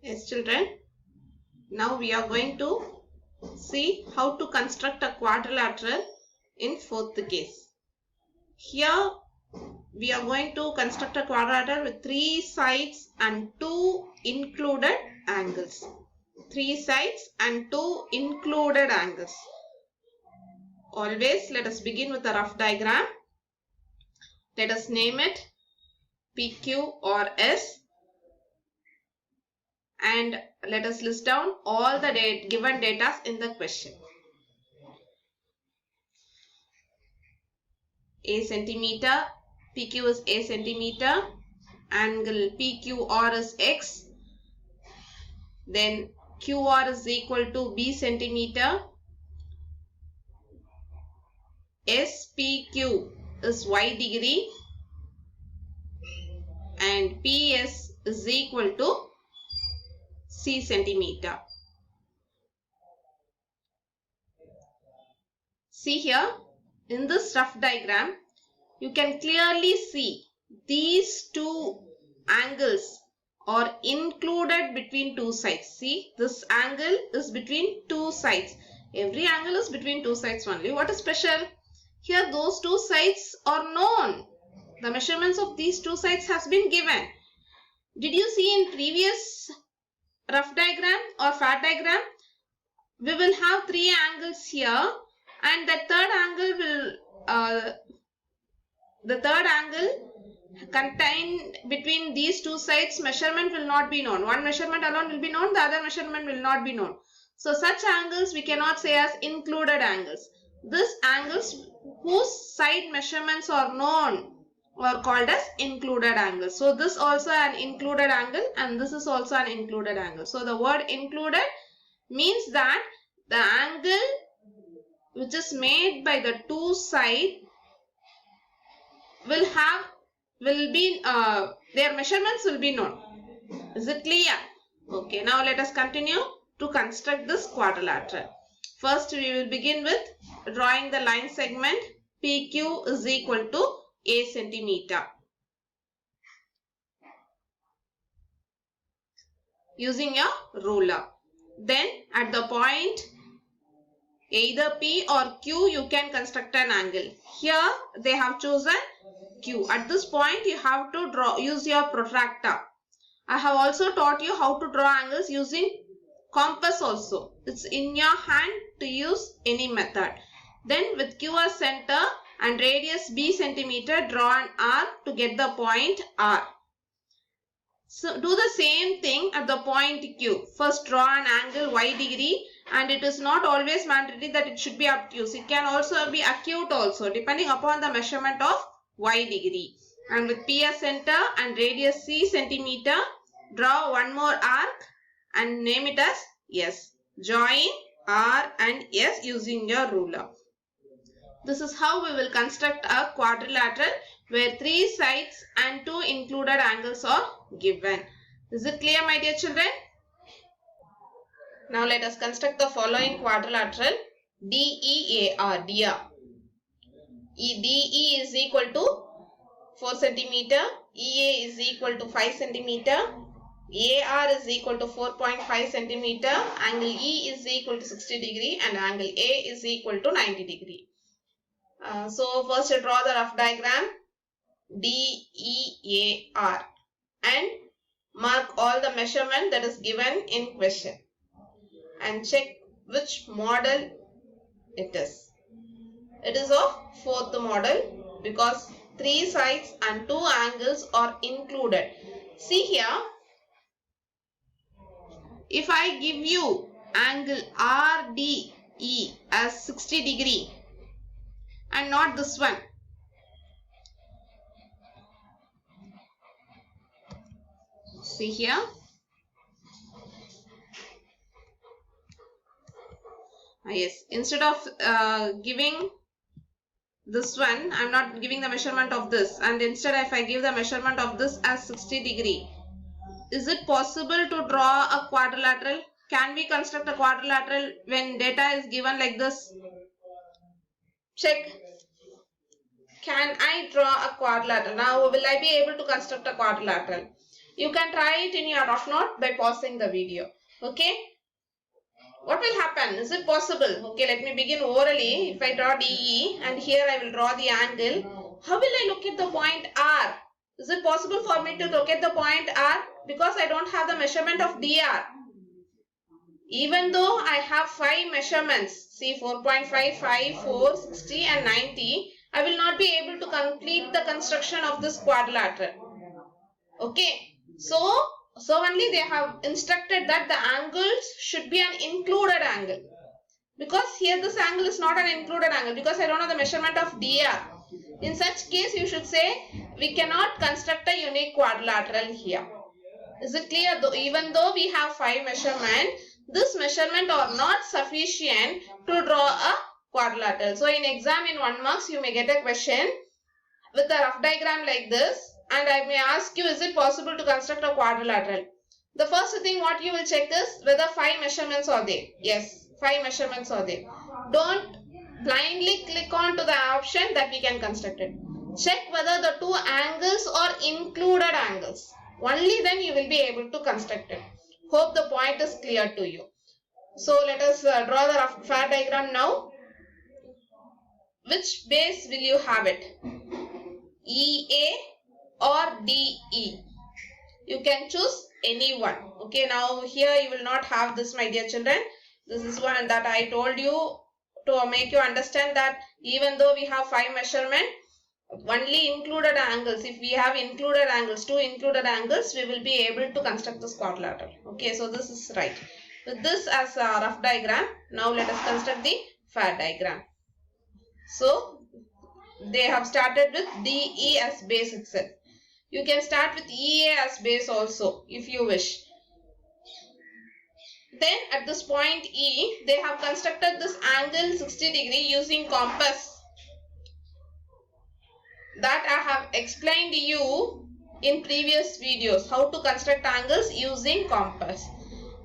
Yes, children. Now we are going to see how to construct a quadrilateral in fourth case. Here we are going to construct a quadrilateral with 3 sides and 2 included angles. 3 sides and 2 included angles. Always let us begin with a rough diagram. Let us name it PQ or S. And let us list down all the given data in the question. A centimeter, PQ is A centimeter, angle PQR is X, then QR is equal to B centimeter, SPQ is Y degree, and PS is equal to C centimeter. See here, in this rough diagram, you can clearly see these two angles are included between two sides. See, this angle is between two sides. Every angle is between two sides only. What is special? Here those two sides are known. The measurements of these two sides has been given. Did you see in previous rough diagram or fat diagram? We will have three angles here, and the third angle will the third angle contained between these two sides measurement will not be known. One measurement alone will be known, the other measurement will not be known. So such angles we cannot say as included angles. These angles whose side measurements are known are called as included angles. So this also an included angle and this is also an included angle. So the word included means that the angle which is made by the two sides will be their measurements will be known. Is it clear? Okay, now let us continue to construct this quadrilateral. First we will begin with drawing the line segment PQ is equal to A centimeter. Using a ruler. Then at the point either P or Q you can construct an angle. Here they have chosen Q. At this point you have to use your protractor. I have also taught you how to draw angles using compass also. It's in your hand to use any method. Then with Q as center and radius B centimeter, draw an arc to get the point R. So do the same thing at the point Q. First draw an angle Y degree, and it is not always mandatory that it should be obtuse. It can also be acute also depending upon the measurement of Y degree. And with P as center and radius C centimeter, draw one more arc and name it as S. Join R and S using your ruler. This is how we will construct a quadrilateral where three sides and two included angles are given. Is it clear, my dear children? Now let us construct the following quadrilateral DEAR. DE is equal to 4 centimeter, EA is equal to 5 centimeter, AR is equal to 4.5 centimeter, angle E is equal to 60 degree and angle A is equal to 90 degree. So first you draw the rough diagram DEAR and mark all the measurement that is given in question and check which model it is. It is of fourth model because three sides and two angles are included. See here, if I give you angle RDE as 60 degree and not this one, see here, yes, instead of giving this one, I am not giving the measurement of this, and instead if I give the measurement of this as 60 degree, is it possible to draw a quadrilateral? Can we construct a quadrilateral when data is given like this? Check. Can I draw a quadrilateral? Now will I be able to construct a quadrilateral? You can try it in your rough note by pausing the video. Okay. What will happen? Is it possible? Okay, let me begin orally. If I draw DE and here I will draw the angle, how will I locate the point R? Is it possible for me to locate the point R? Because I don't have the measurement of DR. Even though I have 5 measurements, see 4.5, 5, 4, 60 and 90, I will not be able to complete the construction of this quadrilateral. Okay, so only they have instructed that the angles should be an included angle. Because here this angle is not an included angle because I don't have the measurement of DR. In such case, you should say we cannot construct a unique quadrilateral here. Is it clear? Even though we have 5 measurements, this measurement are not sufficient to draw a quadrilateral. So in exam in 1 marks, you may get a question with a rough diagram like this, and I may ask you, is it possible to construct a quadrilateral? The first thing what you will check is whether 5 measurements are there. Yes, 5 measurements are there. Don't blindly click on to the option that we can construct it. Check whether the 2 angles are included angles. Only then you will be able to construct it. Hope the point is clear to you. So let us draw the rough fair diagram now. Which base will you have it? EA or DE? You can choose any one. Okay, now here you will not have this, my dear children. This is one that I told you to make you understand that even though we have 5 measurements, only included angles. If we have included angles, 2 included angles, we will be able to construct this quadrilateral. Okay, so this is right. With this as a rough diagram, now let us construct the fair diagram. So they have started with DE as base itself. You can start with EA as base also if you wish. Then at this point E, they have constructed this angle 60 degree using compass. That I have explained to you in previous videos, how to construct angles using compass.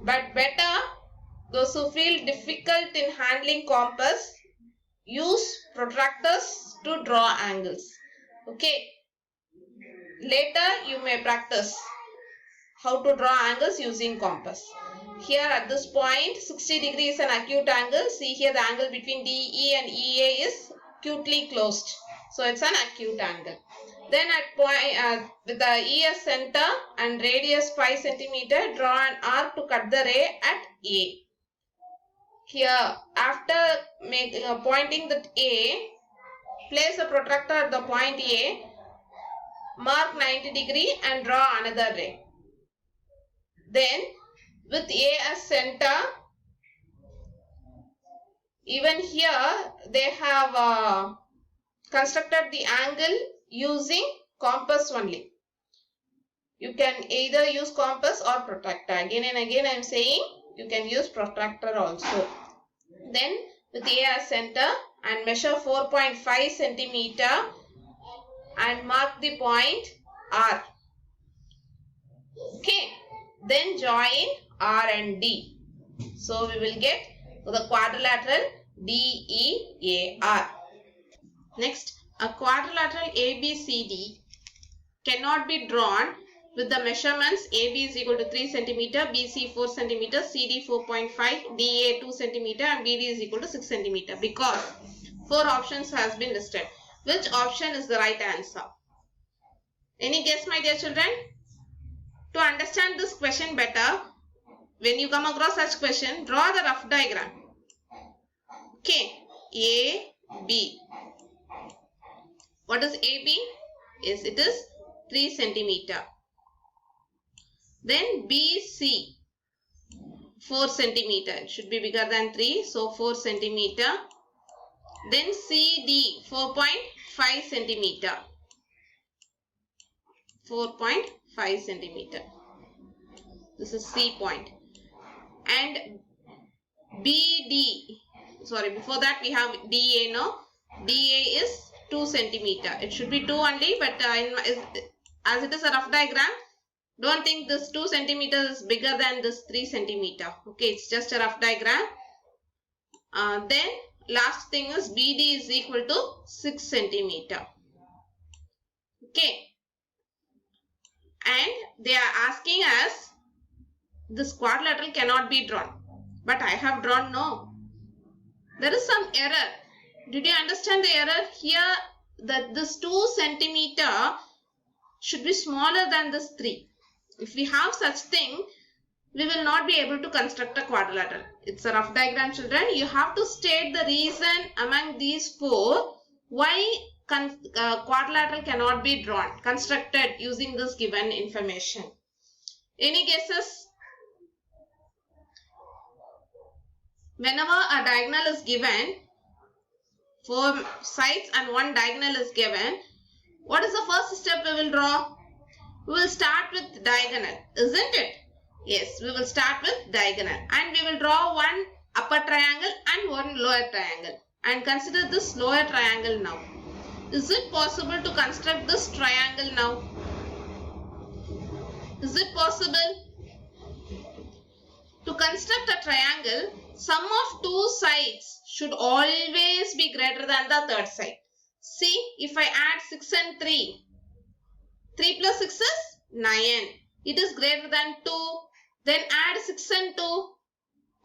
But better, those who feel difficult in handling compass, use protractors to draw angles. Okay. Later you may practice how to draw angles using compass. Here at this point, 60 degrees is an acute angle. See here the angle between DE and EA is acutely closed. So it's an acute angle. Then at point with the ES center and radius 5 cm, draw an arc to cut the ray at A. Here after pointing the A, place a protractor at the point A, mark 90 degree and draw another ray. Then with A as center, even here they have constructed the angle using compass only. You can either use compass or protractor. Again and again I am saying you can use protractor also. Then with A as center and measure 4.5 cm and mark the point R. Okay. Then join R and D. So we will get the quadrilateral DEAR. Next, a quadrilateral ABCD cannot be drawn with the measurements AB is equal to 3 cm, BC 4 cm, CD 4.5, DA 2 cm and BD is equal to 6 cm because 4 options has been listed. Which option is the right answer? Any guess, my dear children? To understand this question better, when you come across such question, draw the rough diagram. Okay, A, B. What is AB? Yes, it is 3 cm. Then BC, 4 cm. It should be bigger than 3, so 4 cm. Then CD, 4.5 cm. 4.5 cm. This is C point. And BD, sorry, before that we have DA, no? DA is 2 cm. It should be 2 only, but as it is a rough diagram, don't think this 2 cm is bigger than this 3 cm. Okay, it's just a rough diagram. Then last thing is BD is equal to 6 cm. Okay. and they are asking us this quadrilateral cannot be drawn. But I have drawn no. There is some error. Did you understand the error? Here that this 2 centimeter should be smaller than this 3. If we have such thing, we will not be able to construct a quadrilateral. It's a rough diagram, children. You have to state the reason among these 4 why quadrilateral cannot be drawn, constructed using this given information. Any guesses? Whenever a diagonal is given, 4 sides and 1 diagonal is given, what is the first step we will draw? We will start with diagonal, isn't it? Yes, we will start with diagonal and we will draw 1 upper triangle and 1 lower triangle. And consider this lower triangle now. Is it possible to construct this triangle now? Is it possible? To construct a triangle, sum of 2 sides should always be greater than the third side. See, if I add 6 and 3, 3 plus 6 is 9. It is greater than 2. Then add 6 and 2,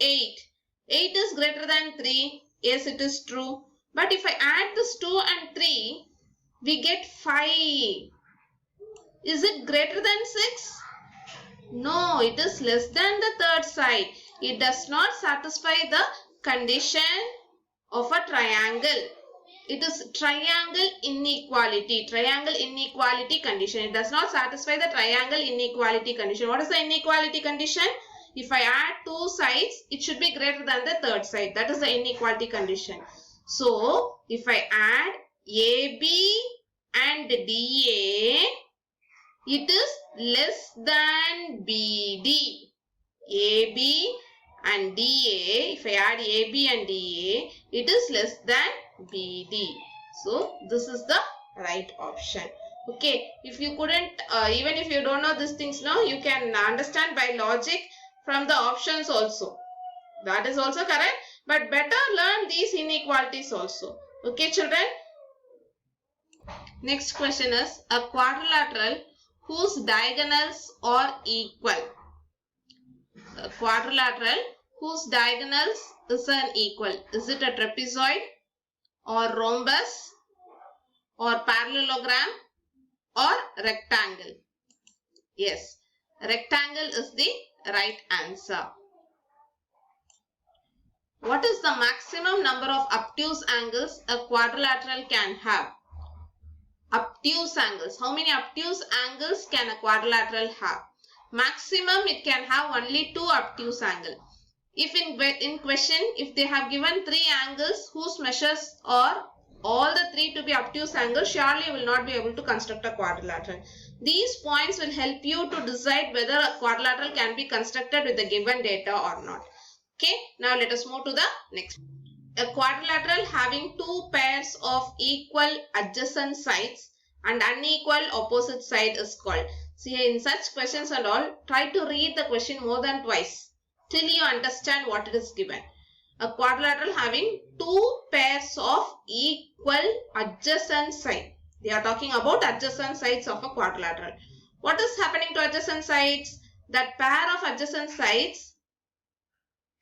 8. 8 is greater than 3. Yes, it is true. But if I add this 2 and 3, we get 5. Is it greater than 6? No, it is less than the third side. It does not satisfy the condition of a triangle. It is triangle inequality. Triangle inequality condition. It does not satisfy the triangle inequality condition. What is the inequality condition? If I add 2 sides, it should be greater than the third side. That is the inequality condition. So, if I add AB and DA, it is less than BD. AB and DA, if I add AB and DA, it is less than BD. So, this is the right option. Okay, if you couldn't, even if you don't know these things now, you can understand by logic from the options also. That is also correct, but better learn these inequalities also. Okay, children. Next question is a quadrilateral whose diagonals are equal. A quadrilateral whose diagonals is equal. Is it a trapezoid or rhombus or parallelogram or rectangle? Yes, rectangle is the right answer. What is the maximum number of obtuse angles a quadrilateral can have? Obtuse angles. How many obtuse angles can a quadrilateral have? Maximum it can have only 2 obtuse angles. If in question, if they have given 3 angles whose measures are all the 3 to be obtuse angles, surely you will not be able to construct a quadrilateral. These points will help you to decide whether a quadrilateral can be constructed with the given data or not. Okay, now let us move to the next. A quadrilateral having 2 pairs of equal adjacent sides and unequal opposite side is called. See, in such questions and all, try to read the question more than twice till you understand what it is given. A quadrilateral having 2 pairs of equal adjacent sides. They are talking about adjacent sides of a quadrilateral. What is happening to adjacent sides? That pair of adjacent sides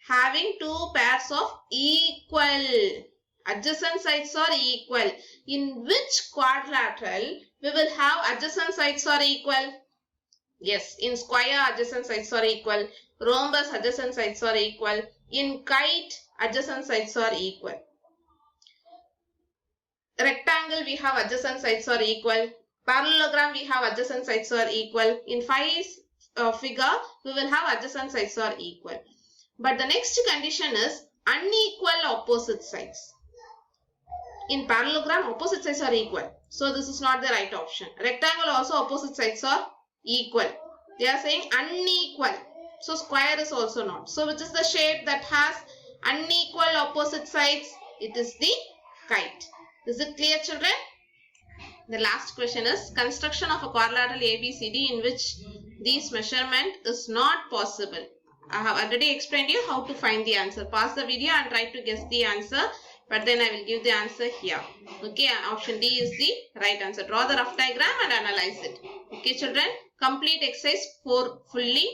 having 2 pairs of equal. Adjacent sides are equal. In which quadrilateral we will have adjacent sides are equal? Yes, in square adjacent sides are equal. Rhombus adjacent sides are equal. In kite adjacent sides are equal. Rectangle we have adjacent sides are equal. Parallelogram we have adjacent sides are equal. In figure we will have adjacent sides are equal. But the next condition is unequal opposite sides. In parallelogram opposite sides are equal. So this is not the right option. Rectangle also opposite sides are equal. They are saying unequal. So square is also not. So which is the shape that has unequal opposite sides? It is the kite. Is it clear, children? The last question is construction of a quadrilateral ABCD in which this measurement is not possible. I have already explained you how to find the answer. Pause the video and try to guess the answer. But then I will give the answer here. Okay, option D is the right answer. Draw the rough diagram and analyze it. Okay, children. complete exercise 4 fully.